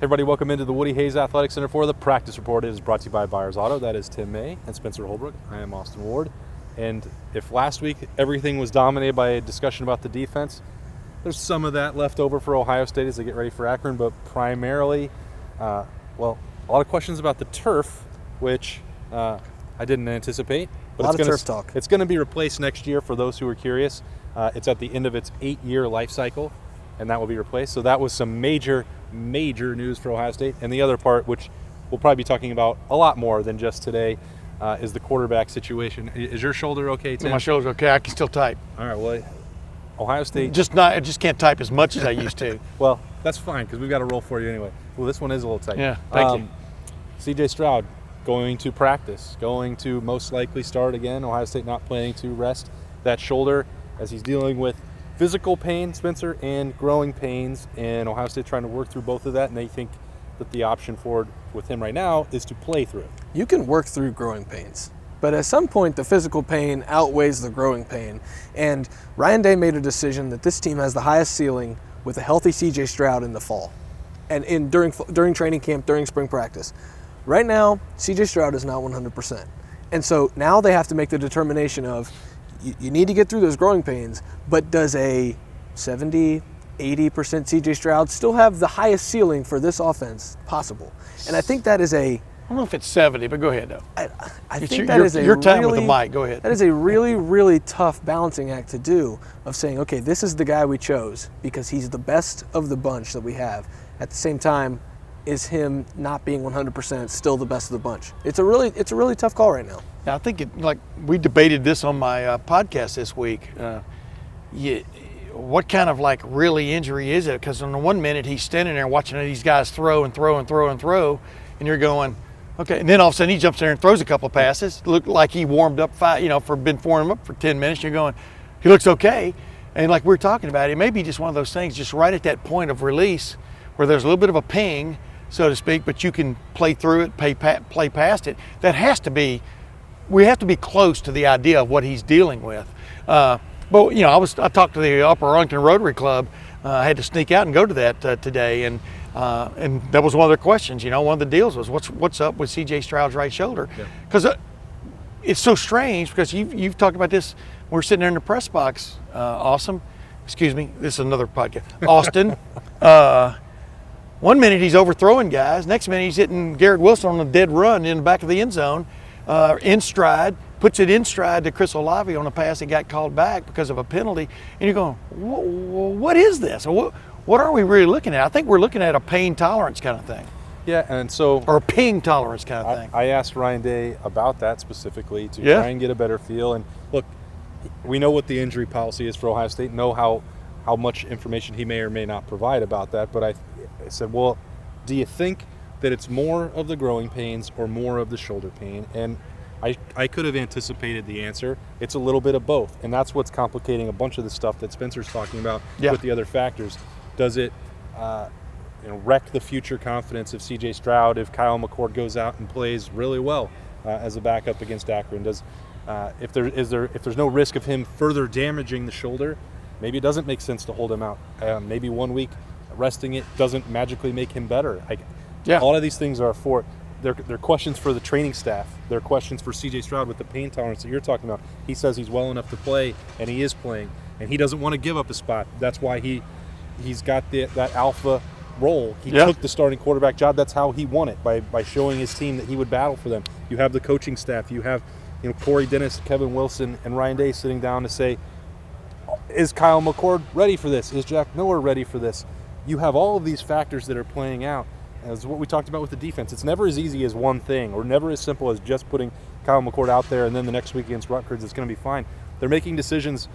Everybody, welcome into the Woody Hayes Athletic Center for the Practice Report. It is brought to you by Byers Auto. That is Tim May and Spencer Holbrook. I am Austin Ward. And if last week everything was dominated by a discussion about the defense, there's some of that left over for Ohio State as they get ready for Akron, but primarily, a lot of questions about the turf, which I didn't anticipate. But a lot of turf talk. It's going to be replaced next year for those who are curious. It's at the end of its 8-year life cycle, and that will be replaced. So that was some major news for Ohio State. And the other part, which we'll probably be talking about a lot more than just today, is the quarterback situation. Is your shoulder okay, Tim? My shoulder's okay. I can still type. All right, well, Ohio State... I just can't type as much as I used to. Well, that's fine, because we've got a roll for you anyway. Well, this one is a little tight. Yeah, thank you. CJ Stroud going to practice, going to most likely start again. Ohio State not planning to rest that shoulder as he's dealing with physical pain, Spencer, and growing pains, and Ohio State trying to work through both of that, and they think that the option forward with him right now is to play through it. You can work through growing pains, but at some point the physical pain outweighs the growing pain, and Ryan Day made a decision that this team has the highest ceiling with a healthy CJ Stroud in the fall and during training camp, during spring practice. Right now, CJ Stroud is not 100%, and so now they have to make the determination of you need to get through those growing pains, but does a 70, 80% CJ Stroud still have the highest ceiling for this offense possible? And I think that is I don't know if it's 70, but go ahead, though. I think that is your time with the mic. Go ahead. That is a really tough balancing act to do, of saying, okay, this is the guy we chose because he's the best of the bunch that we have. At the same time, is him not being 100% still the best of the bunch? It's a really tough call right now. I think we debated this on my podcast this week. What kind of really injury is it? Because on the 1 minute he's standing there watching these guys throw and you're going, okay. And then all of a sudden he jumps there and throws a couple of passes. Looked like he warmed up been warming up for 10 minutes. You're going, he looks okay. And like we were talking about, it may be just one of those things, just right at that point of release where there's a little bit of a ping, so to speak, but you can play through it, play past it. We have to be close to the idea of what he's dealing with. But I talked to the Upper Arlington Rotary Club. I had to sneak out and go to that today, and that was one of their questions. One of the deals was what's up with CJ Stroud's right shoulder? Because it's so strange, because you've talked about this. We're sitting there in the press box. Awesome. Excuse me. This is another podcast. Austin. 1 minute he's overthrowing guys. Next minute he's hitting Garrett Wilson on a dead run in the back of the end zone. In stride, puts it in stride to Chris Olave on a pass that got called back because of a penalty. And you're going, what is this? What are we really looking at? I think we're looking at a pain tolerance kind of thing. Yeah, and so... Or a ping tolerance kind of thing. I asked Ryan Day about that specifically to try and get a better feel. And look, we know what the injury policy is for Ohio State, know how much information he may or may not provide about that. But I said, well, do you think that it's more of the growing pains or more of the shoulder pain? And I could have anticipated the answer. It's a little bit of both, and that's what's complicating a bunch of the stuff that Spencer's talking about with the other factors. Does it wreck the future confidence of CJ Stroud if Kyle McCord goes out and plays really well as a backup against Akron? Does if there's no risk of him further damaging the shoulder, maybe it doesn't make sense to hold him out. Maybe 1 week resting it doesn't magically make him better. All of these things are they're questions for the training staff. They're questions for CJ Stroud with the pain tolerance that you're talking about. He says he's well enough to play, and he is playing, and he doesn't want to give up a spot. That's why he's got that alpha role. He took the starting quarterback job. That's how he won it, by showing his team that he would battle for them. You have the coaching staff. You have Corey Dennis, Kevin Wilson, and Ryan Day sitting down to say, is Kyle McCord ready for this? Is Jack Miller ready for this? You have all of these factors that are playing out. As what we talked about with the defense, it's never as easy as one thing, or never as simple as just putting Kyle McCord out there and then the next week against Rutgers it's going to be fine. They're making decisions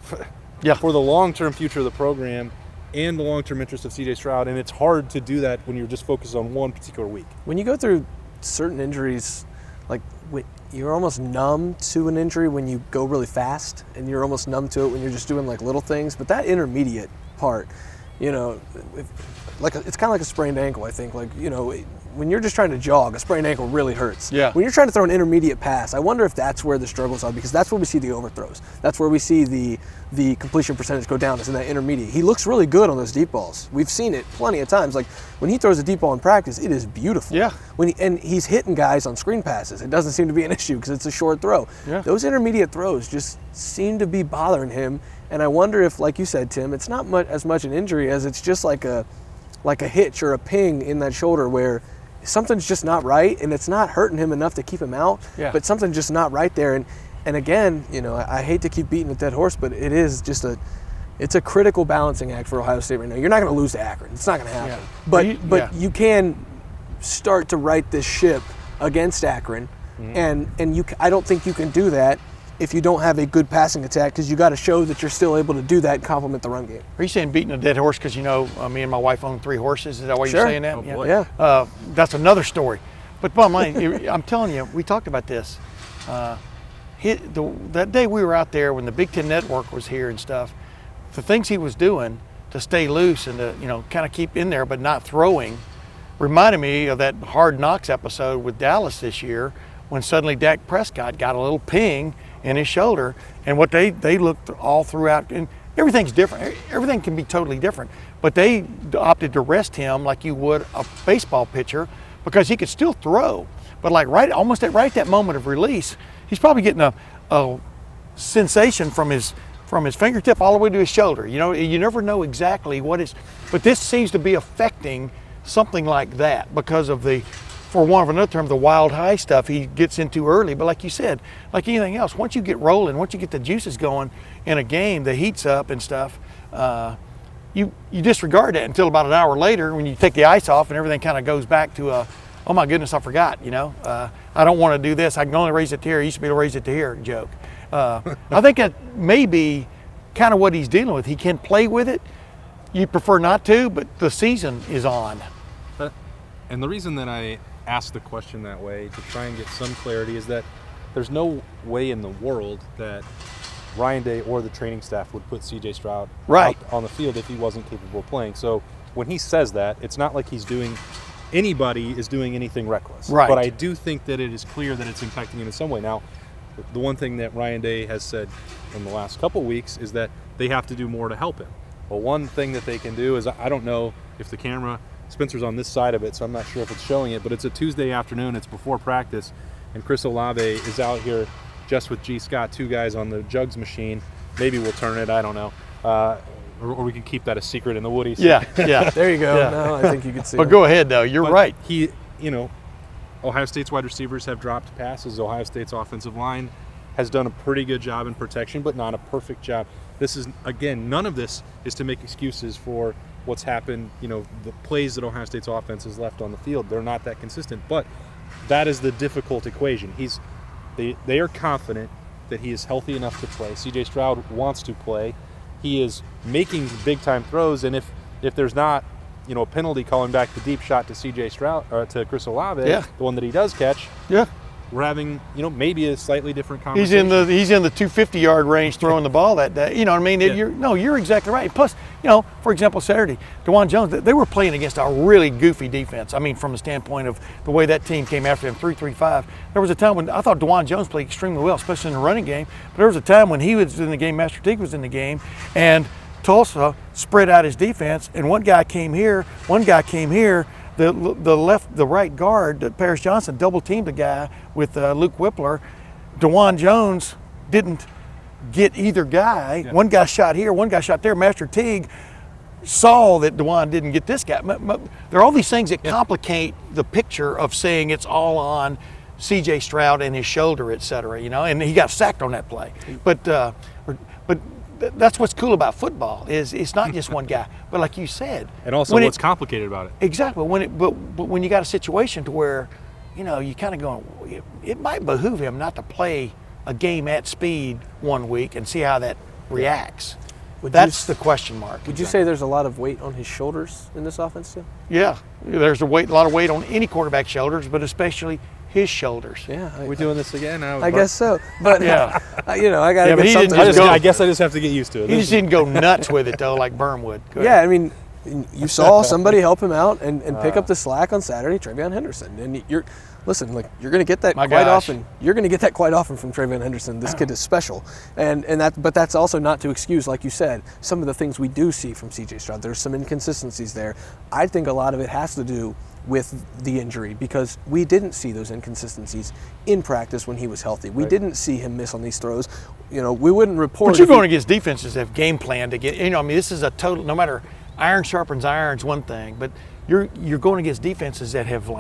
for the long-term future of the program and the long-term interest of CJ Stroud, and it's hard to do that when you're just focused on one particular week. When you go through certain injuries, you're almost numb to an injury when you go really fast, and you're almost numb to it when you're just doing little things. But that intermediate part, it's kind of like a sprained ankle, I think. When you're just trying to jog, a sprained ankle really hurts. Yeah. When you're trying to throw an intermediate pass, I wonder if that's where the struggles are, because that's where we see the overthrows. That's where we see the completion percentage go down, is in that intermediate. He looks really good on those deep balls. We've seen it plenty of times. Like when he throws a deep ball in practice, it is beautiful. Yeah. And he's hitting guys on screen passes. It doesn't seem to be an issue because it's a short throw. Yeah. Those intermediate throws just seem to be bothering him. And I wonder if, like you said, Tim, it's not as much an injury as it's just like a hitch or a ping in that shoulder where something's just not right, and it's not hurting him enough to keep him out, but something's just not right there. And again, I hate to keep beating a dead horse, but it is just it's a critical balancing act for Ohio State right now. You're not going to lose to Akron. It's not going to happen. Yeah. But you can start to right this ship against Akron, and I don't think you can do that if you don't have a good passing attack, because you got to show that you're still able to do that and complement the run game. Are you saying beating a dead horse because me and my wife own 3 horses? Is that why you're saying that? Oh, boy. Yeah. That's another story. But bottom line, I'm telling you, we talked about this. That day we were out there when the Big Ten Network was here and stuff, the things he was doing to stay loose and to kind of keep in there but not throwing reminded me of that Hard Knocks episode with Dallas this year, when suddenly Dak Prescott got a little ping in his shoulder, and what they looked all throughout, and everything's different. Everything can be totally different, but they opted to rest him like you would a baseball pitcher, because he could still throw. But like right at that moment of release, he's probably getting a sensation from his fingertip all the way to his shoulder. You never know exactly what is, but this seems to be affecting something like that because of for want of another term, the wild high stuff he gets into early. But like you said, like anything else, once you get rolling, once you get the juices going in a game, the heat's up and stuff, you disregard that until about an hour later when you take the ice off and everything kind of goes back to oh my goodness, I forgot, I don't want to do this. I can only raise it to here. I used to be able to raise it to here joke. I think that may be kind of what he's dealing with. He can play with it. You prefer not to, but the season is on. And the reason that I asked the question that way, to try and get some clarity, is that there's no way in the world that Ryan Day or the training staff would put C.J. Stroud out on the field if he wasn't capable of playing. So when he says that, it's not like anybody is doing anything reckless. Right. But I do think that it is clear that it's impacting him in some way. Now, the one thing that Ryan Day has said in the last couple weeks is that they have to do more to help him. Well, one thing that they can do is, I don't know if the camera, Spencer's on this side of it, so I'm not sure if it's showing it, but it's a Tuesday afternoon, it's before practice, and Chris Olave is out here just with G. Scott, 2 guys on the jugs machine. Maybe we'll turn it, I don't know. Or we can keep that a secret in the Woodies. Yeah. There you go. Yeah. No, I think you can see But go ahead, though. You're right. Ohio State's wide receivers have dropped passes. Ohio State's offensive line has done a pretty good job in protection, but not a perfect job. This is, again, none of this is to make excuses for what's happened, the plays that Ohio State's offense has left on the field. They're not that consistent, but that is the difficult equation. They are confident that he is healthy enough to play. C.J. Stroud wants to play. He is making big-time throws, and if there's not, a penalty calling back the deep shot to C.J. Stroud, or to Chris Olave, the one that he does catch, we're having, maybe a slightly different conversation. He's in the 250-yard range throwing the ball that day. You know what I mean? You're exactly right. Plus, for example, Saturday, DeJuan Jones, they were playing against a really goofy defense. I mean, from the standpoint of the way that team came after him, 3-3-5. There was a time when I thought DeJuan Jones played extremely well, especially in the running game. But there was a time when he was in the game, Master Teague was in the game, and Tulsa spread out his defense, and one guy came here. The right guard, Paris Johnson, double teamed the guy with Luke Whippler. DeJuan Jones didn't get either guy. Yeah. One guy shot here, one guy shot there. Master Teague saw that DeJuan didn't get this guy. There are all these things that complicate the picture of saying it's all on C.J. Stroud and his shoulder, et cetera, and he got sacked on that play. But that's what's cool about football is it's not just one guy, but like you said, and also what's complicated about it. Exactly. But when you got a situation to where, you kind of going, it might behoove him not to play a game at speed one week and see how that reacts. That's the question mark. Would you say there's a lot of weight on his shoulders in this offense too? Yeah, there's a lot of weight on any quarterback's shoulders, but especially his shoulders. Yeah, we're doing this again now. I guess so, but I got to get something. I guess I just have to get used to it. He just didn't go nuts with it though, like Berm would. Yeah, I mean, You saw somebody help him out and pick up the slack on Saturday, Travion Henderson. And you're going to get that quite often. You're going to get that quite often from Travion Henderson. This kid is special, but that's also not to excuse, like you said, some of the things we do see from C.J. Stroud. There's some inconsistencies there. I think a lot of it has to do with the injury, because we didn't see those inconsistencies in practice when he was healthy. We didn't see him miss on these throws. We wouldn't report. But you're going against defenses that have game planned to get. This is a total. No matter, iron sharpens iron's one thing, but you're going against defenses that have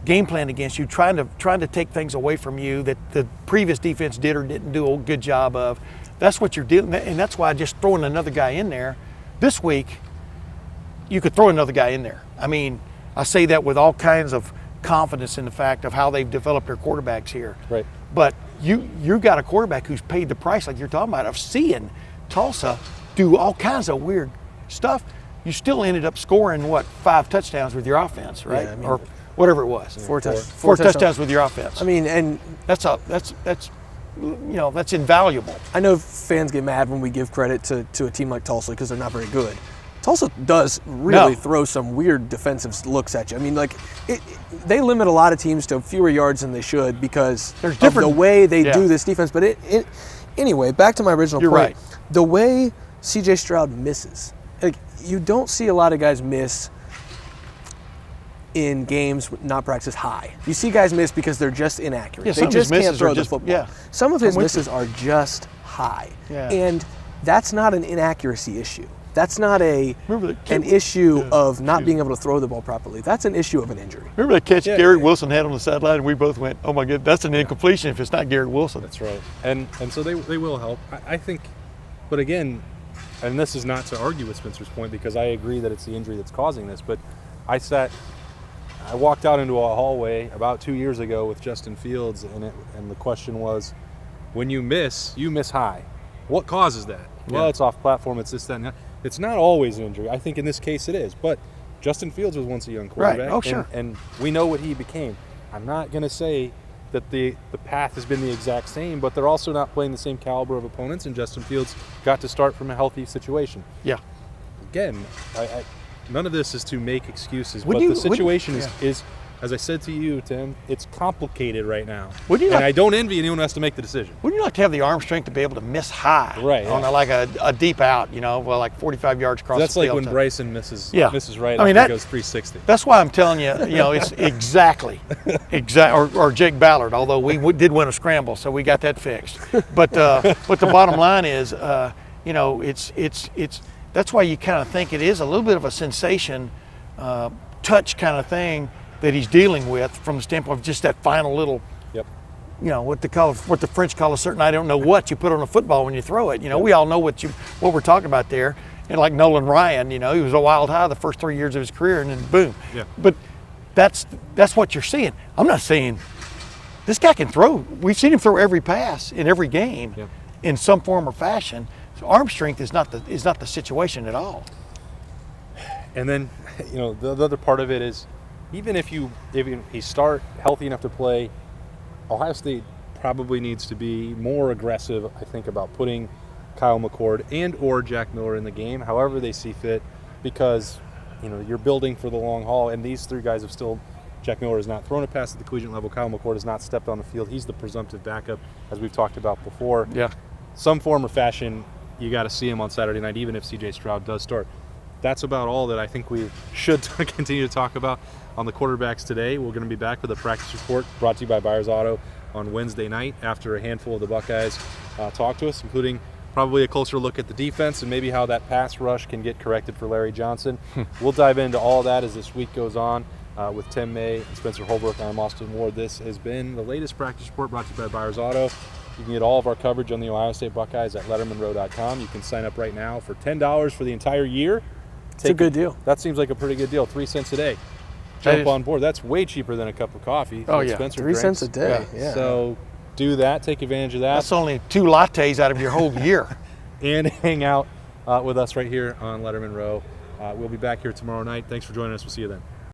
game planned against you, trying to take things away from you that the previous defense did or didn't do a good job of. That's what you're dealing, and that's why just throwing another guy in there this week, you could throw another guy in there. I mean, I say that with all kinds of confidence in the fact of how they've developed their quarterbacks here. Right. But you got a quarterback who's paid the price, like you're talking about, of seeing Tulsa do all kinds of weird stuff. You still ended up scoring 5 touchdowns with your offense, right? Yeah, or whatever it was. Four touchdowns with your offense. I mean, and that's invaluable. I know fans get mad when we give credit to a team like Tulsa because they're not very good. Tulsa does really throw some weird defensive looks at you. I mean, they limit a lot of teams to fewer yards than they should because of the way they do this defense. But anyway, back to my original point. Right. The way C.J. Stroud misses, you don't see a lot of guys miss in games not practiced high. You see guys miss because they're just inaccurate. They just can't throw the football. Yeah. Some of his misses are just high. Yeah. And that's not an inaccuracy issue. That's not an issue of not being able to throw the ball properly. That's an issue of an injury. Remember that catch Garrett Wilson had on the sideline, and we both went, "Oh my God, that's an incompletion if it's not Garrett Wilson." That's right. And so they will help. I think, but again, and this is not to argue with Spencer's point because I agree that it's the injury that's causing this. But I walked out into a hallway about 2 years ago with Justin Fields, and the question was, when you miss high. What causes that? Yeah. Well, it's off platform. It's this, that, and that. It's not always an injury. I think in this case it is. But Justin Fields was once a young quarterback. Right. Oh, sure. And we know what he became. I'm not going to say that the path has been the exact same, but they're also not playing the same caliber of opponents, and Justin Fields got to start from a healthy situation. Yeah. Again, none of this is to make excuses, but the situation is, as I said to you, Tim, it's complicated right now. And I don't envy anyone who has to make the decision. Wouldn't you like to have the arm strength to be able to miss high on a deep out, 45 yards across the field? That's like when Bryson misses right after he goes 360. That's why I'm telling you, it's exactly. Or Jake Ballard, although we did win a scramble, so we got that fixed. But the bottom line is, it's that's why you kind of think it is a little bit of a sensation touch kind of thing that he's dealing with from the standpoint of just that final little, what the French call a certain, I don't know what you put on a football when you throw it. We all know what we're talking about there. And like Nolan Ryan, he was a wild high the first 3 years of his career, and then boom. Yeah. But that's what you're seeing. I'm not saying this guy can throw. We've seen him throw every pass in every game in some form or fashion. So arm strength is not the situation at all. And then, the other part of it is, even if you start healthy enough to play, Ohio State probably needs to be more aggressive, I think, about putting Kyle McCord and or Jack Miller in the game, however they see fit, because you're building for the long haul, and these three guys have still. Jack Miller has not thrown a pass at the collegiate level. Kyle McCord has not stepped on the field. He's the presumptive backup, as we've talked about before. Yeah. Some form or fashion, you got to see him on Saturday night, even if C.J. Stroud does start. That's about all that I think we should continue to talk about on the quarterbacks today. We're going to be back with a practice report brought to you by Byers Auto on Wednesday night after a handful of the Buckeyes talk to us, including probably a closer look at the defense and maybe how that pass rush can get corrected for Larry Johnson. We'll dive into all that as this week goes on with Tim May and Spencer Holbrook. I'm Austin Ward. This has been the latest practice report brought to you by Byers Auto. You can get all of our coverage on the Ohio State Buckeyes at lettermenrow.com. You can sign up right now for $10 for the entire year. It's a good deal. That seems like a pretty good deal. 3 cents a day. Jump on board. That's way cheaper than a cup of coffee. Oh, yeah. Spencer 3 cents a day. Yeah. So do that. Take advantage of that. That's only 2 lattes out of your whole year. And hang out with us right here on Lettermen Row. We'll be back here tomorrow night. Thanks for joining us. We'll see you then.